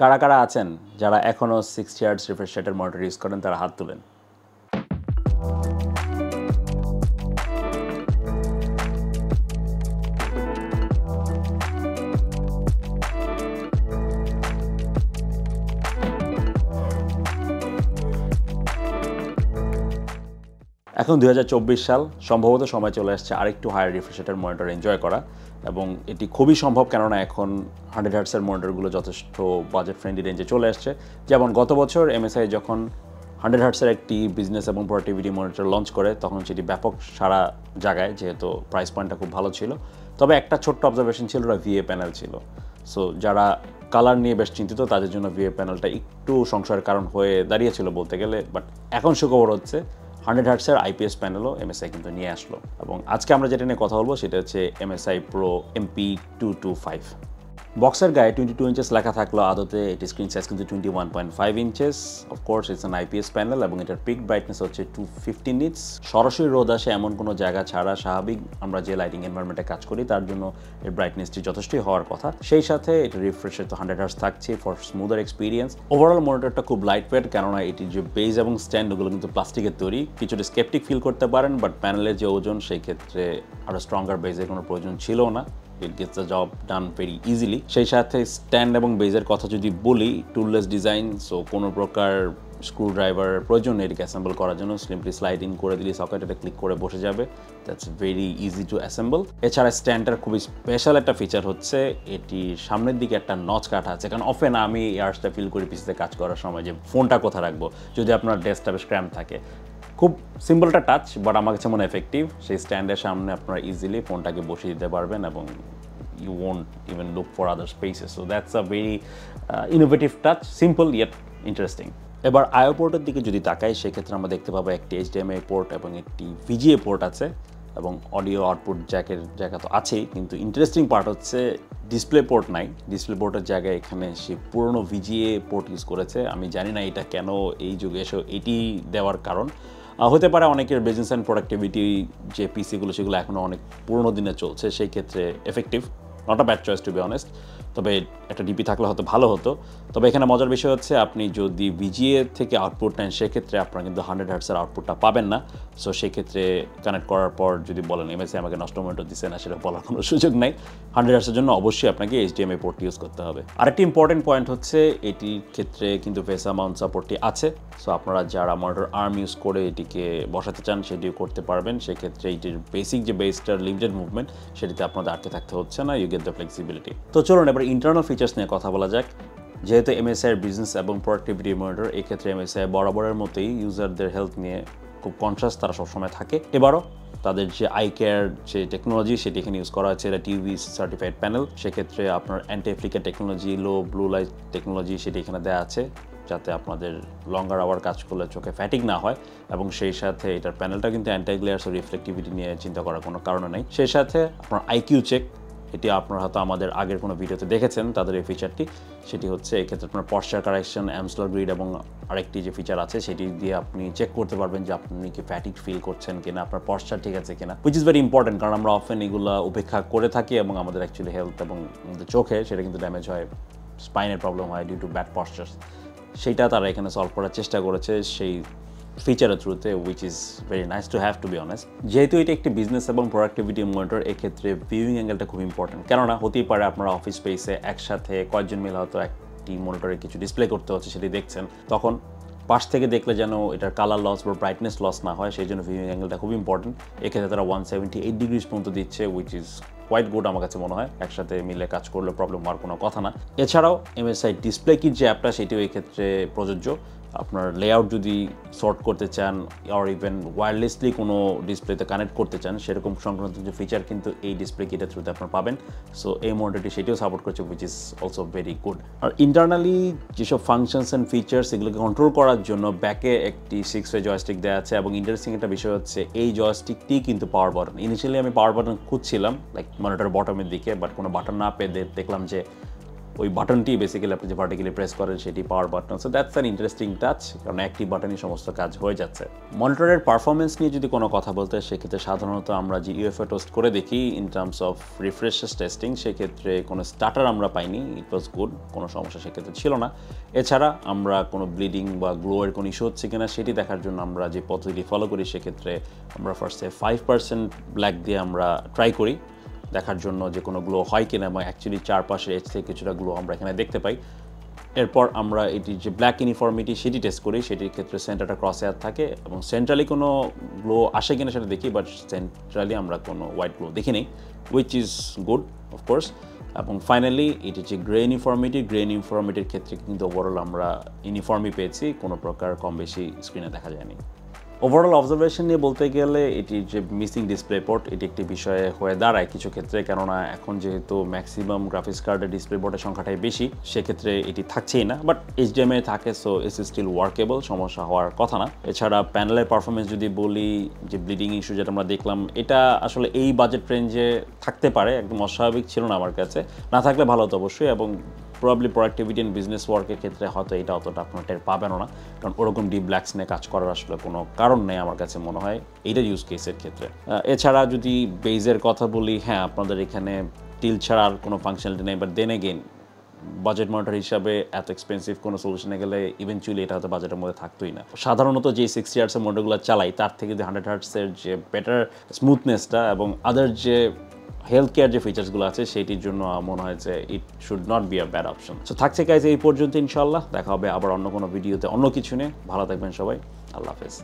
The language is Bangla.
কারা কারা আছেন যারা এখনও 60 হার্টজ রিফ্রেশ রেটের মনিটর ইউজ করেন তারা হাত তুলেন। এখন 2024 সাল, সম্ভবত সময় চলে আসছে আরেকটু হায়ার রিফ্রেশ রেটের মনিটর এনজয় করা, এবং এটি খুবই সম্ভব কেননা এখন 100 হার্টসের মনিটরগুলো যথেষ্ট বাজেট ফ্রেন্ডলি রেঞ্জে চলে আসছে। যেমন গত বছর MSI যখন 100 হার্টসের একটি বিজনেস এবং প্রোডাক্টিভিটি মনিটর লঞ্চ করে তখন সেটি ব্যাপক সারা জায়গায়, যেহেতু প্রাইস পয়েন্টটা খুব ভালো ছিল। তবে একটা ছোট্ট অবজারভেশন ছিল, ওটা VA প্যানেল ছিল। সো যারা কালার নিয়ে বেশ চিন্তিত তাদের জন্য VA প্যানেলটা একটু সংশয়ের কারণ হয়ে দাঁড়িয়েছিল বলতে গেলে। বাট এখন সুখবর হচ্ছে 100 হার্টসের IPS প্যানেলও MSI কিন্তু নিয়ে আসলো, এবং আজকে আমরা যেটা নিয়ে কথা বলবো সেটা হচ্ছে MSI Pro MP225। বক্সের গায়ে 22 ইঞ্চেস লেখা থাকলো, আদতে এটি স্ক্রিন সাইজ কিন্তু 21.5 inches. Of course it's an IPS panel এবং এটার পিক ব্রাইটনেস হচ্ছে 250 নিটস। সরাসরি রোদ আসে এমন কোনো জায়গা ছাড়া স্বাভাবিক আমরা যে লাইটিং এনভায়রনমেন্টে কাজ করি তার জন্য এর ব্রাইটনেসটি যথেষ্টই হওয়ার কথা। সেই সাথে এটা রিফ্রেশের তো 100 হার্টস থাকছে ফর স্মুদার এক্সপিরিয়েন্স। ওভারঅল মনিটরটা খুব লাইট ওয়েট, কেননা এটির যে বেজ এবং স্ট্যান্ড ওগুলো কিন্তু প্লাস্টিকের তৈরি। কিছুটা স্কেপটিক ফিল করতে পারেন, বাট প্যানেলের যে ওজন সেই ক্ষেত্রে আরও স্ট্রঙ্গার বেজের কোনো প্রয়োজন ছিল না। It gets the job done very easily. সেই সাথে স্ট্যান্ড এবং বেজের কথা যদি বলি, টুললেস ডিজাইন, সো কোনো প্রকার স্ক্রু ড্রাইভার প্রয়োজন নেই এটিকে অ্যাসেম্বল করার জন্য। সিম্পলি স্লাইড ইন করে দিলে সকেটে ক্লিক করে বসে যাবে। That's very easy to assemble. এছাড়া স্ট্যান্ডটার খুবই স্পেশাল একটা ফিচার হচ্ছে এটি সামনের দিকে একটা নচ কাটা আছে, কারণ অফেন আমি ইয়ার্সটা ফিল করি পিসিতে কাজ করার সময় যে ফোনটা কোথায় রাখবো যদি আপনার ডেস্কটপে স্ক্র্যাম থাকে। খুব সিম্পলটা টাচ, বাট আমার কাছে মনে এফেক্টিভ। সেই স্ট্যান্ডের সামনে আপনারা ইজিলি ফোনটাকে বসিয়ে দিতে পারবেন এবং you won't even look for other spaces. So that's a very innovative touch, simple yet interesting. এবার IO পোর্টের দিকে যদি তাকাই সেক্ষেত্রে আমরা দেখতে পাবো একটি HDMI পোর্ট এবং একটি VGA পোর্ট আছে, এবং অডিও আউটপুট জ্যাকের জায়গা তো আছেই, কিন্তু ইন্টারেস্টিং পার্ট হচ্ছে ডিসপ্লে পোর্ট নাই। ডিসপ্লে পোর্টের জায়গায় এখানে সে পুরনো VGA পোর্ট ইউজ করেছে। আমি জানি না এটা কেন এই যুগে এসে এটি দেওয়ার কারণ। হতে পারে অনেকের বিজনেস অ্যান্ড প্রোডাক্টিভিটি যে পিসিগুলো সেগুলো এখনও অনেক পুরোনো দিনে চলছে, সেই ক্ষেত্রে effective, not a bad choice to be honest. তবে একটা ডিপি থাকলে হয়তো ভালো হতো। তবে এখানে মজার বিষয় হচ্ছে আপনি যদি VGA থেকে আউটপুট নেন সেক্ষেত্রে আপনারা কিন্তু 100 হার্টসের আউটপুটটা পাবেন না। সো সেক্ষেত্রে কানেক্ট করার পর যদি বলেন MSI আমাকে নষ্ট মনিটর দিচ্ছে না, সেটা বলার কোনো সুযোগ নাই। 100 হার্টসের জন্য অবশ্যই আপনাকে HDMI পোর্ট ইউজ করতে হবে। আরেকটি ইম্পর্টেন্ট পয়েন্ট হচ্ছে এটির ক্ষেত্রে কিন্তু VESA মাউন্ট সাপোর্টটি আছে। সো আপনারা যারা মনিটর আর্ম ইউজ করে এটিকে বসাতে চান সেটিও করতে পারবেন। সেক্ষেত্রে এটির বেসিক যে বেসটার লিমিটেড মুভমেন্ট সেটিতে আপনাদের আটকে থাকতে হচ্ছে না, ইউ গেট দ্য ফ্লেক্সিবিলিটি। তো চলুন এবার ইন্টারনাল ফিচার্স নিয়ে কথা বলা যাক। যেহেতু MSI এর বিজনেস এবং প্রোডাক্টিভিটি মনিটর, এক্ষেত্রে MSI বরাবরের মতোই ইউজারদের হেলথ নিয়ে খুব কনসাস তারা সবসময় থাকে। এবারও তাদের যে আই কেয়ার যে টেকনোলজি সেটি এখানে ইউজ করা হচ্ছে, এটা TUV সার্টিফাইড প্যানেল। সেক্ষেত্রে আপনার anti flicker technology, low blue light technology সেটি এখানে দেওয়া আছে, যাতে আপনাদের লঙ্গার আওয়ার কাজ করলে চোখে ফ্যাটিক না হয়। এবং সেই সাথে এটার প্যানেলটা কিন্তু অ্যান্টি গ্লেয়ার্স ও রিফ্লেক্টিভিটি নিয়ে চিন্তা করার কোনো কারণ নেই। সেই সাথে আপনার IQ চেক, এটি আপনারা হয়তো আমাদের আগের কোনো ভিডিওতে দেখেছেন তাদের এই ফিচারটি। সেটি হচ্ছে এক্ষেত্রে আপনার পশ্চার কারেকশন, অ্যামসলার গ্রিড এবং আরেকটি যে ফিচার আছে সেটি দিয়ে আপনি চেক করতে পারবেন যে আপনি কি ফ্যাটিক ফিল করছেন কিনা, আপনার পশ্চার ঠিক আছে কিনা, হুইচ ইজ ভেরি ইম্পর্টেন্ট। কারণ আমরা অফেন এগুলো উপেক্ষা করে থাকি এবং আমাদের অ্যাকচুয়ালি হেলথ এবং আমাদের চোখে সেটা কিন্তু ড্যামেজ হয়, স্পাইনের প্রবলেম হয় ডিউ টু ব্যাড পশ্চার। সেইটা তারা এখানে সলভ করার চেষ্টা করেছে সেই ফিচারের থ্রুতে, which is very nice to have to be honest. যেহেতু এটা একটি বিজনেস এবং প্রোডাক্টিভিটি মনিটর, এক্ষেত্রে ভিউইং অ্যাঙ্গেলটা খুব ইম্পর্টেন্ট। কেননা হতেই পারে আপনারা অফিস স্পেসে একসাথে কয়েকজন মিলে হয়তো একটি মনিটরে কিছু ডিসপ্লে করতে হচ্ছে, সেটি দেখছেন, তখন পাশ থেকে দেখলে যেন এটার কালার লস বা ব্রাইটনেস লস না হয়, সেই জন্য ভিউইং অ্যাঙ্গেলটা খুব ইম্পর্টেন্ট। এক্ষেত্রে তারা 178 ডিগ্রিজ পর্যন্ত দিচ্ছে, উইচ ইজ কোয়াইট গুড আমার কাছে মনে হয়। একসাথে মিলে কাজ করলে প্রবলেম হওয়ার কোনো কথা না। এছাড়াও MSI ডিসপ্লে কিট যে অ্যাপটা সেটিও এই ক্ষেত্রে প্রযোজ্য। আপনার লেআউট যদি সর্ট করতে চান আর ইভেন ওয়্যারলেসলি কোনো ডিসপ্লেতে কানেক্ট করতে চান, সেরকম সংক্রান্ত যে ফিচার কিন্তু এই ডিসপ্লে কিটের থ্রুতে আপনারা পাবেন। সো এই মডেলটি সেটিও সাপোর্ট করছে, which is also very good. আর ইন্টারনালি যেসব ফাংশনস অ্যান্ড ফিচার্স এগুলোকে কন্ট্রোল করার জন্য ব্যাকে একটি 6-way জয়স্টিক দেওয়া আছে, এবং ইন্টারেস্টিং একটা বিষয় হচ্ছে এই জয়স্টিকটি কিন্তু পাওয়ার বাটন। ইনিশিয়ালি আমি পাওয়ার বাটন খুঁজছিলাম লাইক মনিটর বটমের দিকে, বাট কোনো বাটন না পেয়ে দেখলাম যে ওই বাটনটি বেসিক্যালি আপনি যে ভার্টিক্যালি প্রেস করেন সেটি power button. So that's an interesting touch, কারণ একটি বাটনই সমস্ত কাজ হয়ে যাচ্ছে। মনিটরের পারফরমেন্স নিয়ে যদি কোনো কথা বলতে সেক্ষেত্রে সাধারণত আমরা যে ইউএফও টেস্ট করে দেখি ইন টার্মস অফ রিফ্রেশেস টেস্টিং, সেক্ষেত্রে কোনো স্টার্টার আমরা পাইনি, ইট ওয়াজ গুড, কোনো সমস্যা সেক্ষেত্রে ছিল না। এছাড়া আমরা কোনো ব্লিডিং বা গ্লোয়ের কোনো ইস্যু হচ্ছে কিনা সেটি দেখার জন্য আমরা যে পদ্ধতি ফলো করি, সেক্ষেত্রে আমরা ফার্স্টে 5% ব্ল্যাক দিয়ে আমরা ট্রাই করি দেখার জন্য যে কোনো গ্লো হয় কিনা, এবং অ্যাকচুয়ালি চারপাশের এজ থেকে কিছুটা গ্লো আমরা এখানে দেখতে পাই। এরপর আমরা এটি যে ব্ল্যাক ইউনিফর্মিটি সেটি টেস্ট করি, সেটির ক্ষেত্রে সেন্টারটা ক্রস এয়ার থাকে এবং সেন্ট্রালি কোনো গ্লো আসে কিনা সেটা দেখি, বাট সেন্ট্রালি আমরা কোনো হোয়াইট গ্লো দেখি নেই, উইচ ইজ গুড অফকোর্স। এবং ফাইনালি এটি যে গ্রে ইউনিফর্মিটির ক্ষেত্রে কিন্তু ওভারঅল আমরা ইউনিফর্মই পেয়েছি, কোনো প্রকার কম বেশি স্ক্রিনে দেখা যায়নি। ওভারঅল অবজারভেশন নিয়ে বলতে গেলে এটির যে মিসিং ডিসপ্লে পোর্ট এটি একটি বিষয়ে হয়ে দাঁড়ায় কিছু ক্ষেত্রে, কেননা এখন যেহেতু ম্যাক্সিমাম গ্রাফিক্স কার্ডের ডিসপ্লে পোর্টের সংখ্যাটাই বেশি, সেক্ষেত্রে এটি থাকছেই না, বাট HDMI থাকে, সো ইটস স্টিল ওয়ার্কেবল, সমস্যা হওয়ার কথা না। এছাড়া প্যানেলের পারফরমেন্স যদি বলি, যে ব্লিডিং ইস্যু যেটা আমরা দেখলাম, এটা আসলে এই বাজেট রেঞ্জে থাকতে পারে, একদম অস্বাভাবিক ছিল না আমার কাছে, না থাকলে ভালো হতো অবশ্যই, এবং প্রবাবলি প্রোডাক্টিভিটি অ্যান্ড বিজনেস ওয়ার্কের ক্ষেত্রে হয়তো এটা অতটা আপনার টের পাবেনও না, কারণ ওরকম ডিপ ব্ল্যাকস নিয়ে কাজ করার আসলে কোনো কারণ নেই আমার কাছে মনে হয় এইটা ইউজ কেসের ক্ষেত্রে। এছাড়া যদি বেজের কথা বলি, হ্যাঁ আপনাদের এখানে টিল ছাড়া আর কোনো ফাংশনালিটি নেই, but then again budget monitor হিসাবে এত এক্সপেন্সিভ কোনো সলিউশনে গেলে ইভেনচুয়ালি এটা হয়তো বাজেটের মধ্যে থাকতোই না। সাধারণত যে 60 হার্টসের মনিটরগুলো চালাই তার থেকে যে 100 হার্টসের যে বেটার স্মুথনেসটা এবং আদার যে হেলথ কেয়ার যে ফিচার্সগুলো আছে সেটির জন্য মনে হয় যে it should not be a bad option. So থাকছে গাইজ এই পর্যন্ত, ইনশাল্লাহ দেখা হবে আবার অন্য কোনো ভিডিওতে অন্য কিছু নিয়ে। ভালো থাকবেন সবাই, আল্লাহ হাফেজ।